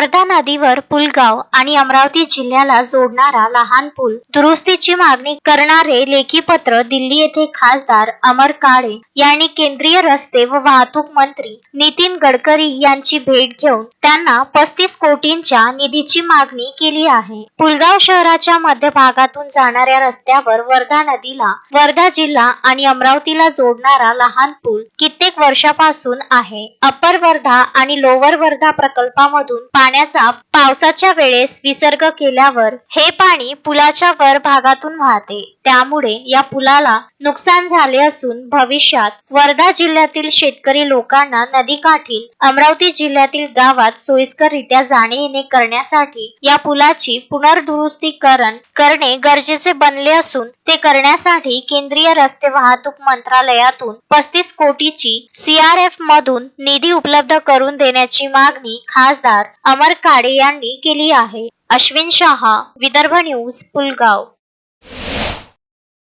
वर्धा नदीवर पुलगाव आणि अमरावती जिल्ह्याला जोडणारा लहान पूल दुरुस्तीची मागणी करणारे लेखी पत्र दिल्ली येथे खासदार अमर काळे यांनी केंद्रीय रस्ते व वाहतूक मंत्री नितीन गडकरी यांची भेट घेऊन त्यांना 35 कोटींच्या निधीची मागणी केली आहे. पुलगाव शहराच्या मध्य भागातून जाणाऱ्या रस्त्यावर वर्धा नदीला वर्धा जिल्हा आणि अमरावतीला जोडणारा लहान पूल कित्येक वर्षापासून आहे. अप्पर वर्धा आणि लोअर वर्धा प्रकल्पामधून पाण्याचा पावसाच्या वेळेस विसर्ग केल्यावर हे पाणी पुलाच्या वर भागातून वाहते. त्यामुळे या पुलाला नुकसान झाले असून भविष्यात वर्धा जिल्ह्यातील शेतकरी लोकांना नदीकाठी अमरावती जिल्ह्यातील गावात सोयीस्कररित्या जाणे येणे करण्यासाठी या पुलाची पुनर्दुरुस्तीकरण करणे गरजेचे बनले असून ते करण्यासाठी केंद्रीय रस्ते वाहतूक मंत्रालयातून 35 कोटीची CRF मधून निधी उपलब्ध करून देण्याची मागणी खासदार अमर काळे यांनी केली आहे. अश्विन शहा, विदर्भ न्यूज, पुलगाव.